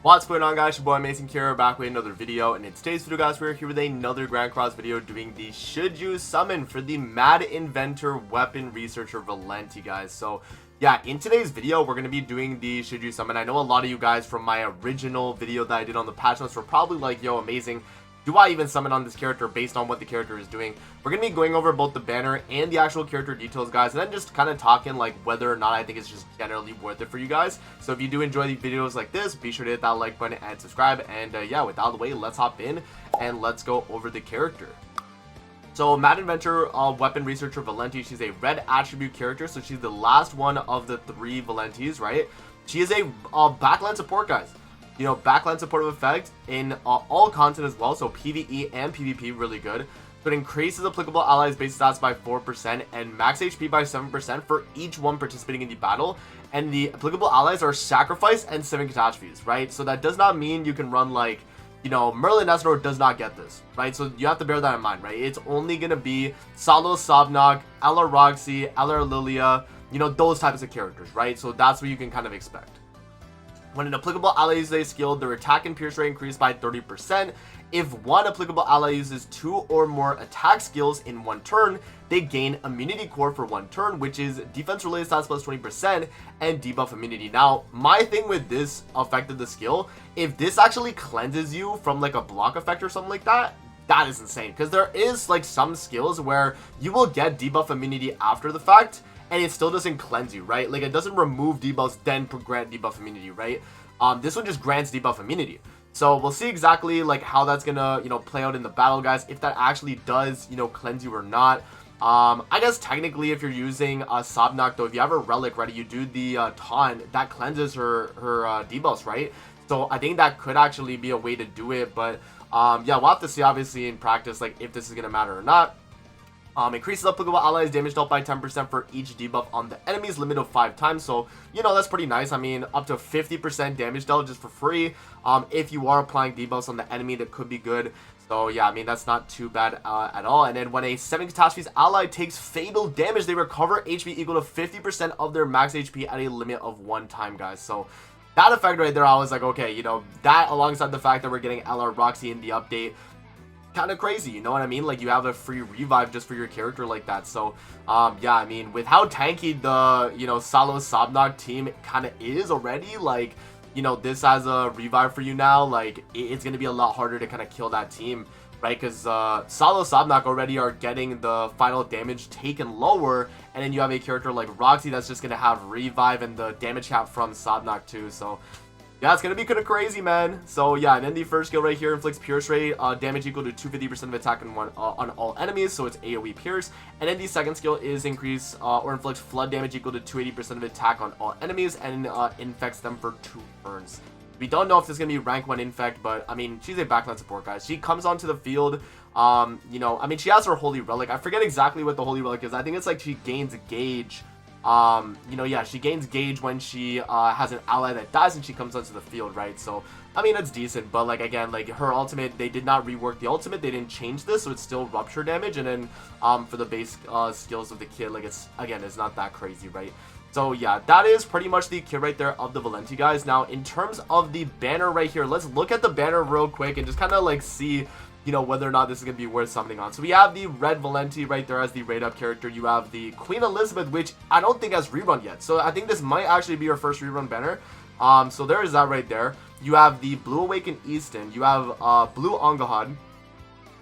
What's going on, guys? Your boy Amazing here, back with another video, and in today's video, guys, we're here with another Grand Cross video doing the Should You Summon for the Mad Inventor Weapon Researcher Valenti, guys. So yeah, in today's video, we're going to be doing the Should You Summon. I know a lot of you guys from my original video that I did on the patch notes were probably like, yo, Amazing, do I even summon on this character based on what the character is doing? We're going to be going over both the banner and the actual character details, guys, and then just kind of talking like whether or not I think it's just generally worth it for you guys. So if you do enjoy these videos like this, be sure to hit that like button and subscribe. And yeah, without the way, let's hop in and let's go over the character. So Mad Inventor Weapon Researcher Valenti, she's a red attribute character, so she's the last one of the three Valentis, right? She is a backline support, guys. You know, backline supportive effect in all content as well, so PvE and PvP, really good. So it increases applicable allies base stats by 4% and max HP by 7% for each one participating in the battle. And the applicable allies are Sacrifice and 7 Catastrophes, right? So that does not mean you can run like, you know, Merlin Esnor does not get this, right? So you have to bear that in mind, right? It's only going to be Salo Sobnok, Ella Roxy, Ella Lilia, you know, those types of characters, right? So that's what you can kind of expect. When an applicable ally uses a skill, their attack and pierce rate increase by 30%. If one applicable ally uses 2 or more attack skills in one turn, they gain immunity core for one turn, which is defense related stats plus 20% and debuff immunity. Now, my thing with this effect of the skill, if this actually cleanses you from like a block effect or something like that, that is insane. Because there is like some skills where you will get debuff immunity after the fact, and it still doesn't cleanse you, right? Like, it doesn't remove debuffs, then grant debuff immunity, right? This one just grants debuff immunity. So we'll see exactly, like, how that's gonna, you know, play out in the battle, guys. If that actually does, you know, cleanse you or not. I guess technically, if you're using Sobnok, though, if you have a relic, right, you do the taunt, that cleanses her debuffs, right? So I think that could actually be a way to do it. But, yeah, we'll have to see, obviously, in practice, like, if this is gonna matter or not. Increases applicable allies damage dealt by 10% for each debuff on the enemy's limit of 5 times. So, you know, that's pretty nice. I mean, up to 50% damage dealt just for free. If you are applying debuffs on the enemy, that could be good. So, yeah, I mean, that's not too bad at all. And then when a 7 Catastrophes ally takes fatal damage, they recover HP equal to 50% of their max HP at a limit of 1 time, guys. So, that effect right there, I was like, okay, you know, that alongside the fact that we're getting LR Roxy in the update, kind of crazy, you know what I mean? Like, you have a free revive just for your character like that. So yeah, I mean, with how tanky the, you know, Salo Sobnok team kind of is already, like, you know, this has a revive for you now, like, it's gonna be a lot harder to kind of kill that team, right? Because Salo Sobnok already are getting the final damage taken lower, and then you have a character like Roxy that's just gonna have revive and the damage cap from Sobnok too. So yeah, it's going to be kind of crazy, man. So, yeah, and then the first skill right here inflicts pierce rate, damage equal to 250% of attack on all enemies, so it's AoE pierce. And then the second skill is increase or inflicts flood damage equal to 280% of attack on all enemies and infects them for 2 turns. We don't know if this is going to be rank 1 infect, but, I mean, she's a backline support, guys. She comes onto the field, you know, I mean, she has her Holy Relic. I forget exactly what the Holy Relic is. I think it's like she gains gauge. You know, yeah, she gains gauge when she has an ally that dies and she comes onto the field, right? So, I mean, it's decent, but, like, again, like, her ultimate, they did not rework the ultimate, they didn't change this, so it's still rupture damage, and then, for the base skills of the kid, like, it's, again, it's not that crazy, right? So, yeah, that is pretty much the kit right there of the Valenti, guys. Now, in terms of the banner right here, let's look at the banner real quick and just kind of, like, see, you know, whether or not this is going to be worth summoning on. So we have the red Valenti right there as the raid up character. You have the Queen Elizabeth, which I don't think has rerun yet. So I think this might actually be your first rerun banner. So there is that right there. You have the blue Awakened Easton. You have blue Angahad,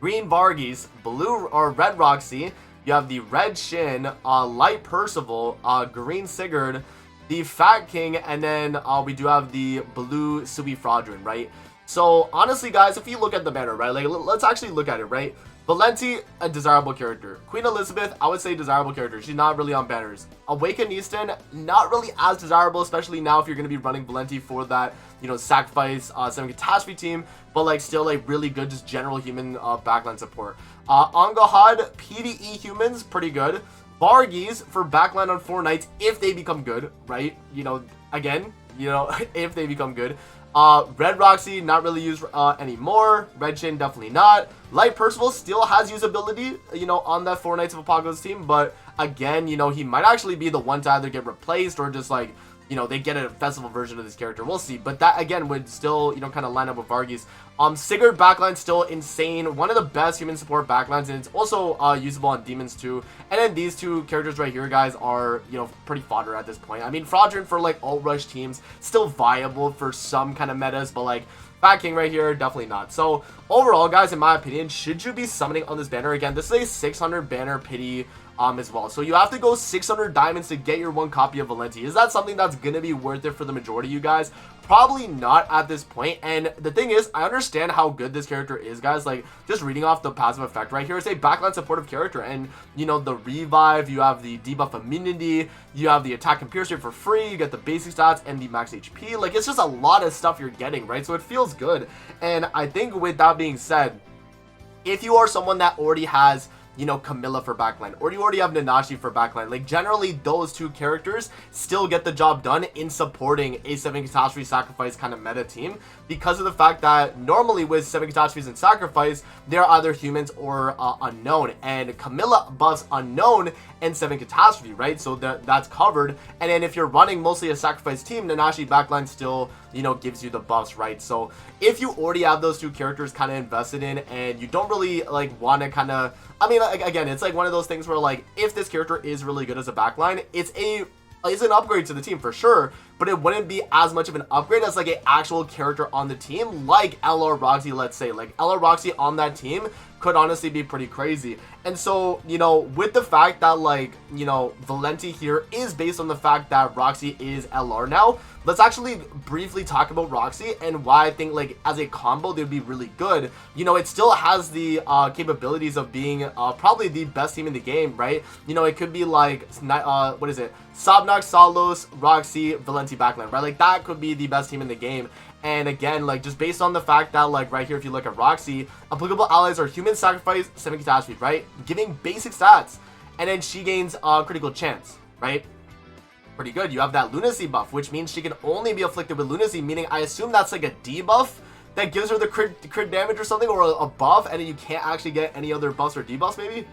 green Varghese, blue or red Roxy. You have the red Shin, light Percival, green Sigurd, the Fat King, and then we do have the blue Sui Fraudrin, right? So, honestly, guys, if you look at the banner, right, like, let's actually look at it, right? Valenti, a desirable character. Queen Elizabeth, I would say desirable character. She's not really on banners. Awakened Easton, not really as desirable, especially now if you're going to be running Valenti for that, you know, Sacrifice, 7 Catastrophe team, but, like, still, like, really good, just general human backline support. Angahad, PvE humans, pretty good. Varghese for backline on 4 knights, if they become good, right? You know, again, you know, if they become good. Red Roxy, not really used anymore. Red Shin, definitely not. Light Percival still has usability, you know, on that 4 Knights of Apocalypse team, but again, you know, he might actually be the one to either get replaced or just, like, you know, they get a festival version of this character. We'll see. But that, again, would still, you know, kind of line up with Varghese. Sigurd backline still insane. One of the best human support backlines, and it's also usable on demons too. And then these two characters right here, guys, are, you know, pretty fodder at this point. I mean, Fraudrin for, like, alt rush teams, still viable for some kind of metas, but, like, Fat King right here, definitely not. So, overall, guys, in my opinion, should you be summoning on this banner? Again, this is a 600 banner pity as well. So, you have to go 600 diamonds to get your one copy of Valenti. Is that something that's going to be worth it for the majority of you guys? Probably not at this point. And the thing is, I understand how good this character is, guys. Like, just reading off the passive effect right here, it's a backline supportive character. And, you know, the revive, you have the debuff immunity, you have the attack and pierce rate for free, you get the basic stats and the max HP. Like, it's just a lot of stuff you're getting, right? So it feels good. And I think with that being said, if you are someone that already has, you know, Camilla for backline, or you already have Nanashi for backline, like, generally those two characters still get the job done in supporting a 7 catastrophe sacrifice kind of meta team, because of the fact that normally with 7 catastrophes and sacrifice, they're either humans or unknown, and Camilla buffs unknown and 7 catastrophe, right? So that's covered. And then if you're running mostly a sacrifice team, Nanashi backline still, you know, gives you the buffs, right? So if you already have those two characters kind of invested in, and you don't really, like, want to kind of, I mean, like, again, it's like one of those things where, like, if this character is really good as a backline, it's an upgrade to the team for sure, but it wouldn't be as much of an upgrade as, like, an actual character on the team, like LR Roxy, let's say. Like, LR Roxy on that team could honestly be pretty crazy. And so, you know, with the fact that, like, you know, Valenti here is based on the fact that Roxy is LR now, let's actually briefly talk about Roxy and why I think, like, as a combo, they would be really good. You know, it still has the capabilities of being probably the best team in the game, right? You know, it could be, like, what is it? Sabnak, Salos, Roxy, Valenti backline, right? Like, that could be the best team in the game. And again, like, just based on the fact that, like, right here, if you look at Roxy, applicable allies are human sacrifice, 7 catastrophe, right? Giving basic stats. And then she gains critical chance, right? Pretty good. You have that lunacy buff, which means she can only be afflicted with lunacy, meaning I assume that's like a debuff that gives her the crit damage or something, or a buff, and then you can't actually get any other buffs or debuffs, maybe?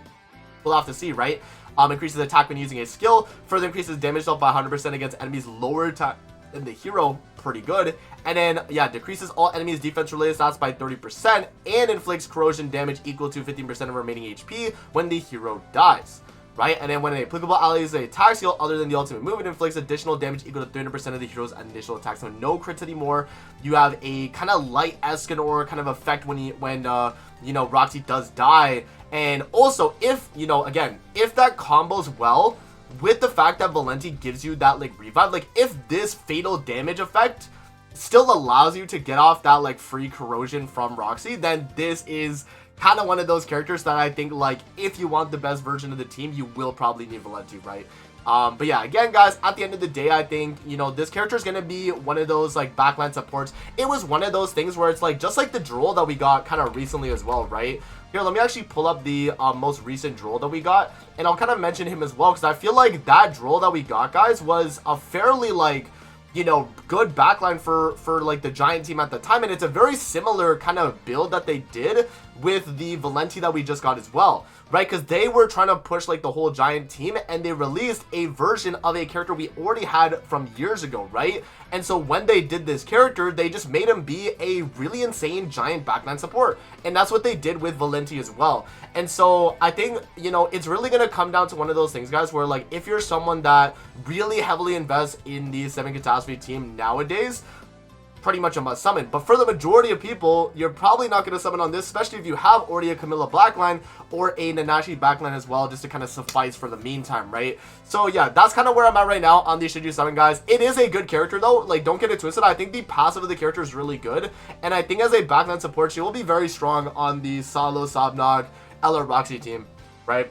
We'll have to see, right? Increases attack when using a skill, further increases damage dealt by 100% against enemies lower attack than the hero, pretty good. And then, yeah, decreases all enemies defense related stats by 30% and inflicts corrosion damage equal to 15% of remaining HP when the hero dies, right? And then when an applicable ally uses an attack skill other than the ultimate move, it inflicts additional damage equal to 300% of the hero's initial attack. So no crits anymore. You have a kind of light Escanor kind of effect when you know, Roxy does die. And also, if, you know, again, if that combos well with the fact that Valenti gives you that, like, revive, like, if this fatal damage effect still allows you to get off that, like, free corrosion from Roxy, then this is kind of one of those characters that I think, like, if you want the best version of the team, you will probably need Valenti, right? But yeah, again, guys, at the end of the day, I think, you know, this character is going to be one of those, like, backline supports. It was one of those things where it's, like, just like the droll that we got kind of recently as well, right? Here, let me actually pull up the most recent droll that we got, and I'll kind of mention him as well, because I feel like that droll that we got, guys, was a fairly, like, you know, good backline for like the Giant team at the time, and it's a very similar kind of build that they did with the Valenti that we just got as well, right? Because they were trying to push, like, the whole Giant team, and they released a version of a character we already had from years ago, right? And so when they did this character, they just made him be a really insane Giant backline support, and that's what they did with Valenti as well. And so I think, you know, it's really gonna come down to one of those things, guys, where, like, if you're someone that really heavily invests in the 7 catastrophe team nowadays, pretty much a must summon. But for the majority of people, you're probably not going to summon on this, especially if you have already a Camilla backline or a Nanashi backline as well, just to kind of suffice for the meantime, right? So yeah, that's kind of where I'm at right now on the Should You Summon, guys. It is a good character though, like, don't get it twisted. I think the passive of the character is really good, and I think as a backline support, she will be very strong on the Salo, Sabnog, LR Roxy team, right?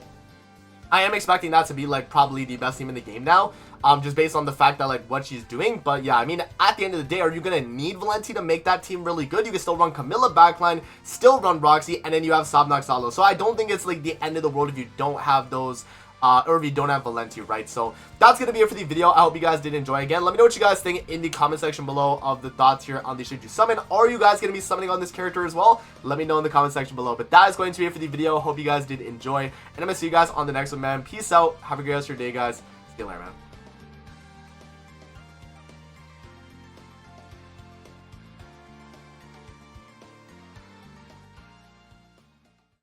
I am expecting that to be, like, probably the best team in the game now, just based on the fact that, like, what she's doing. But yeah, I mean, at the end of the day, are you gonna need Valenti to make that team really good? You can still run Camilla backline, still run Roxy, and then you have Sabnak, Salo. So I don't think it's, like, the end of the world if you don't have those, or if you don't have Valenti, right? So that's gonna be it for the video. I hope you guys did enjoy. Again, let me know what you guys think in the comment section below of the thoughts here on the Should You Summon. Are you guys gonna be summoning on this character as well? Let me know in the comment section below. But that is going to be it for the video. Hope you guys did enjoy, and I'm gonna see you guys on the next one, man. Peace out. Have a great rest of your day, guys. See you later, man.